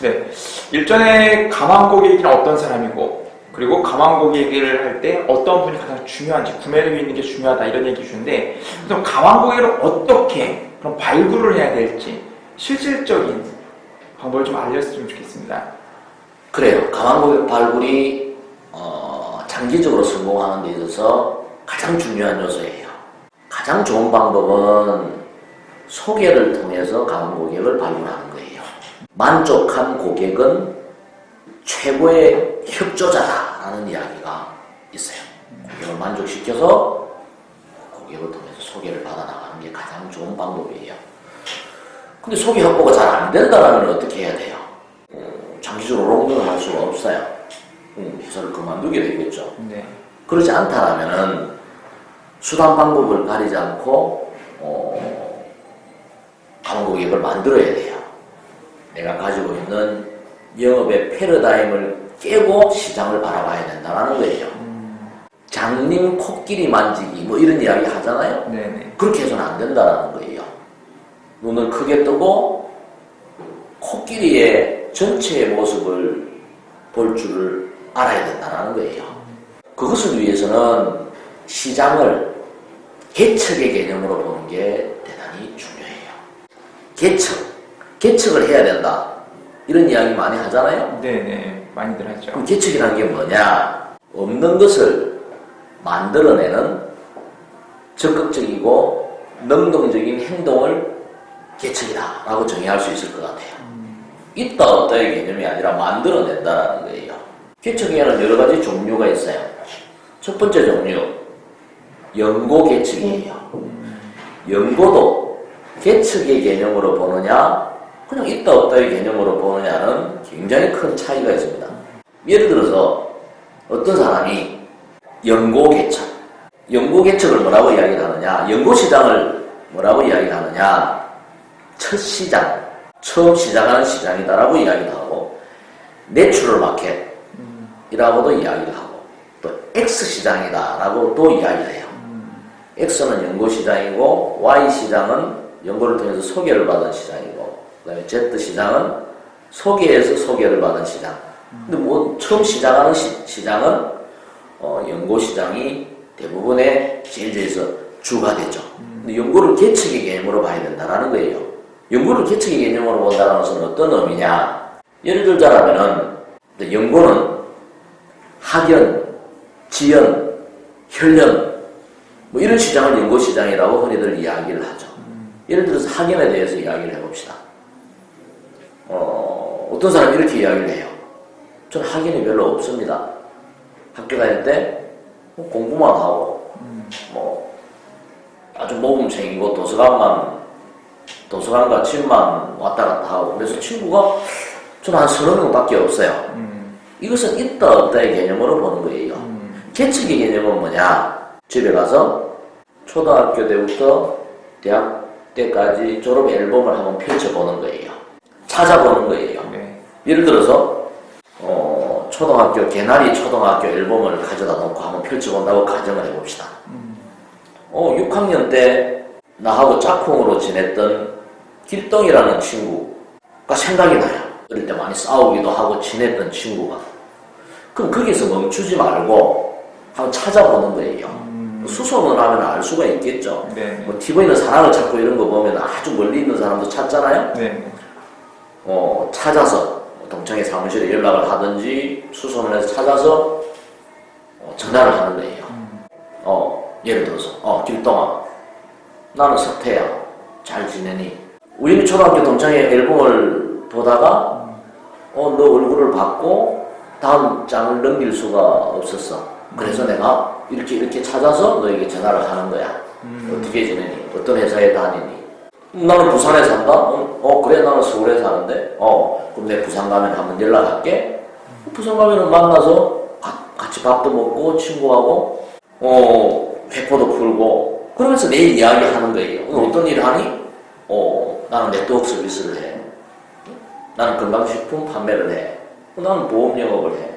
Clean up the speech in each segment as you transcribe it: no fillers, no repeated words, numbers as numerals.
네. 일전에 가망고객이 어떤 사람이고, 그리고 가망고객을 할 때 어떤 분이 가장 중요한지, 구매력이 있는 게 중요하다 이런 얘기 주는데, 그럼 가망고객을 어떻게 그럼 발굴을 해야 될지 실질적인 방법을 좀 알려주셨으면 좋겠습니다. 그래요. 가망고객 발굴이 장기적으로 성공하는 데 있어서 가장 중요한 요소예요. 가장 좋은 방법은 소개를 통해서 가망고객을 발굴하는 거예요. 만족한 고객은 최고의 협조자다라는 이야기가 있어요. 고객을 만족시켜서 고객을 통해서 소개를 받아나가는 게 가장 좋은 방법이에요. 근데 소개 확보가 잘 안 된다면 어떻게 해야 돼요? 장기적으로 롱런을 할 수가 없어요. 회사를 그만두게 되겠죠. 네. 그렇지 않다라면은 수단 방법을 가리지 않고 가망고객을 만들어야 돼요. 내가 가지고 있는 영업의 패러다임을 깨고 시장을 바라봐야 된다는 거예요. 장님 코끼리 만지기 뭐 이런 이야기 하잖아요. 네네. 그렇게 해서는 안 된다는 거예요. 눈을 크게 뜨고 코끼리의 전체의 모습을 볼 줄을 알아야 된다는 거예요. 그것을 위해서는 시장을 개척의 개념으로 보는 게 대단히 중요해요. 개척을 해야 된다. 이런 이야기 많이 하잖아요. 네네. 많이들 하죠. 그럼 개척이라는 게 뭐냐? 없는 것을 만들어내는 적극적이고 능동적인 행동을 개척이다라고 정의할 수 있을 것 같아요. 있다 없다의 개념이 아니라 만들어낸다라는 거예요. 개척에는 여러 가지 종류가 있어요. 첫 번째 종류, 연고 개척이에요. 연고도 개척의 개념으로 보느냐 그냥 있다 없다의 개념으로 보느냐는 굉장히 큰 차이가 있습니다. 예를 들어서 어떤 사람이 연고 개척을 뭐라고 이야기를 하느냐, 연고 시장을 뭐라고 이야기를 하느냐, 첫 시장, 처음 시작하는 시장이다라고 이야기를 하고, 내추럴 마켓이라고도 이야기를 하고, 또 X 시장이다라고 또 이야기를 해요. X는 연고 시장이고 Y 시장은 연고를 통해서 소개를 받은 시장이고, 그 다음에 Z 시장은 소개에서 소개를 받은 시장. 근데 뭐 처음 시작하는 시장은 연고 시장이 대부분의 제일제에서 주가 되죠. 근데 연고를 개척의 개념으로 봐야 된다는 거예요. 연고를 개척의 개념으로 본다는 것은 어떤 의미냐? 예를 들자면은 연고는 학연, 지연, 혈연 뭐 이런 시장을 연고 시장이라고 흔히들 이야기를 하죠. 예를 들어서 학연에 대해서 이야기를 해봅시다. 어떤 사람이 이렇게 이야기를 해요. 저는 학연이 별로 없습니다. 학교 다닐 때 공부만 하고 뭐 아주 모범생이고 도서관과 집만 왔다 갔다 하고 그래서 친구가 저는 한 30명밖에 없어요. 이것은 있다 없다의 개념으로 보는 거예요. 개척의 개념은 뭐냐? 집에 가서 초등학교 때부터 대학 때까지 졸업 앨범을 한번 펼쳐보는 거예요. 찾아보는 거예요. 네. 예를 들어서 초등학교 개나리 초등학교 앨범을 가져다 놓고 한번 펼쳐본다고 가정을 해봅시다. 6학년 때 나하고 짝꿍으로 지냈던 길동이라는 친구가 생각이 나요. 어릴 때 많이 싸우기도 하고 지냈던 친구가. 그럼 거기서 멈추지 말고 한번 찾아보는 거예요. 수소문 하면 알 수가 있겠죠. 네. 뭐 TV는 사랑을 찾고 이런 거 보면 아주 멀리 있는 사람도 찾잖아요. 네. 찾아서 동창회 사무실에 연락을 하든지 수소문해서 찾아서 전화를 하는 거예요. 예를 들어서 길동아, 나는 석태야, 잘 지내니? 우연히 초등학교 동창회 앨범을 보다가 너 얼굴을 봤고 다음 장을 넘길 수가 없었어. 그래서 내가 이렇게 찾아서 너에게 전화를 하는 거야. 어떻게 지내니? 어떤 회사에 다니니? 나는 부산에 산다? 그래, 나는 서울에 사는데? 그럼 내 부산 가면 한번 연락할게. 부산 가면은 만나서 같이 밥도 먹고, 친구하고, 회포도 풀고, 그러면서 내일 이야기 하는 거예요. 오늘 어떤 일을 하니? 나는 네트워크 서비스를 해. 나는 건강식품 판매를 해. 나는 보험 영업을 해.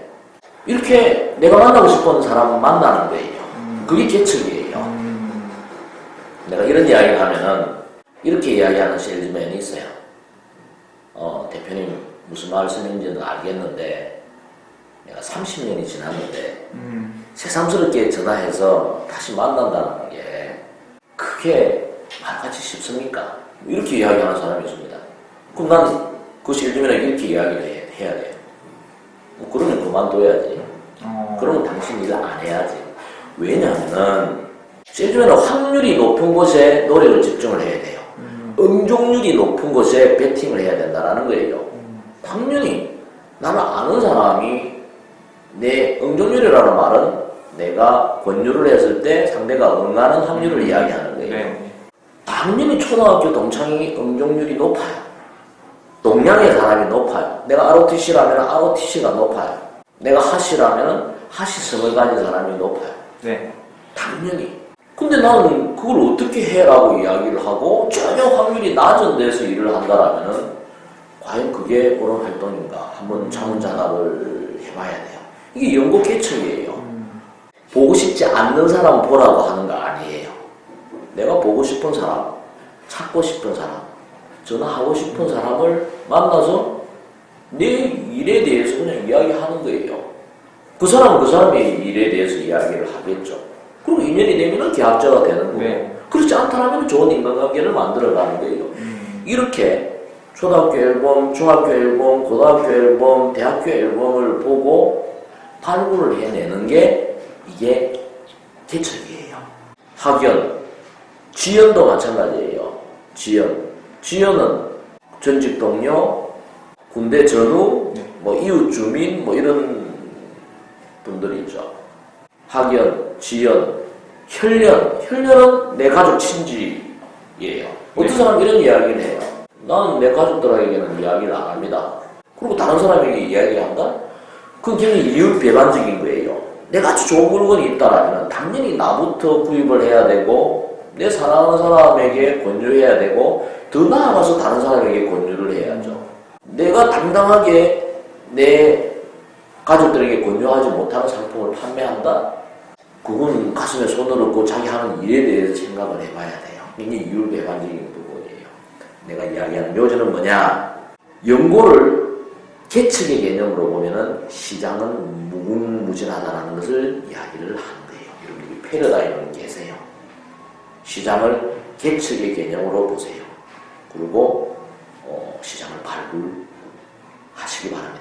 이렇게 내가 만나고 싶은 사람을 만나는 거예요. 그게 개척이에요. 내가 이런 이야기를 하면은 이렇게 이야기하는 세일즈맨이 있어요. 대표님 무슨 말씀인지는 알겠는데 내가 30년이 지났는데 새삼스럽게 전화해서 다시 만난다는 게 그게 말같이 쉽습니까? 이렇게 이야기하는 사람이 있습니다. 그럼 난 그것이 요즘에는 이렇게 이야기를 해야 돼요. 뭐 그러면 그만둬야지. 그러면 당신 일 안 해야지. 왜냐하면 요즘에는 확률이 높은 곳에 노력을 집중을 해야 돼요. 응종률이 높은 곳에 배팅을 해야 된다는 거예요. 당연히 나는 아는 사람이 내 응종률이라는 말은 내가 권유를 했을 때 상대가 응하는 확률을 이야기하는 거예요. 네. 당연히 초등학교 동창이 응종률이 높아요. 동양의 사람이 높아요. 내가 ROTC라면 ROTC가 높아요. 내가 하시라면 하시성을 가진 사람이 높아요. 네. 당연히. 근데 나는 그걸 어떻게 해라고 이야기를 하고 전혀 확률이 낮은 데서 일을 한다라면은 과연 그게 옳은 활동인가 한번 자문자답을 해봐야 돼요. 이게 연구 개척이에요. 보고 싶지 않는 사람 보라고 하는 거 아니에요. 내가 보고 싶은 사람, 찾고 싶은 사람, 전화하고 싶은 사람을 만나서 내 일에 대해서 그냥 이야기하는 거예요. 그 사람은 그 사람의 일에 대해서 이야기를 하겠죠. 그리고 인연이 되면 계약자가 되는 거고 네. 그렇지 않다면 좋은 인간관계를 만들어가는 거예요. 이렇게 초등학교 앨범, 중학교 앨범, 고등학교 앨범, 대학교 앨범을 보고 발굴을 해내는 게 이게 개척이에요. 학연, 지연도 마찬가지예요. 지연은 전직 동료, 군대 전후, 뭐 이웃 주민, 뭐 이런 분들이 있죠. 학연, 지연, 혈연은 내 가족 친지예요. 어떤 사람은 이런 이야기를 해요. 나는 내 가족들에게는 이야기를 안 합니다. 그리고 다른 사람에게 이야기한다? 그건 굉장히 이율 배반적인 거예요. 내가 아주 좋은 물건이 있다라면 당연히 나부터 구입을 해야 되고 내 사랑하는 사람에게 권유해야 되고 더 나아가서 다른 사람에게 권유를 해야죠. 내가 당당하게 내 가족들에게 권유하지 못하는 상품을 판매한다? 그건 가슴에 손을 얹고 자기 하는 일에 대해서 생각을 해봐야 돼요. 이게 이율배반적인 부분이에요. 내가 이야기하는 요지는 뭐냐? 연고를 개척의 개념으로 보면은 시장은 무궁무진하다는 것을 이야기를 하는 거예요. 여러분들이 패러다임을 계세요. 시장을 개척의 개념으로 보세요. 그리고 시장을 발굴하시기 바랍니다.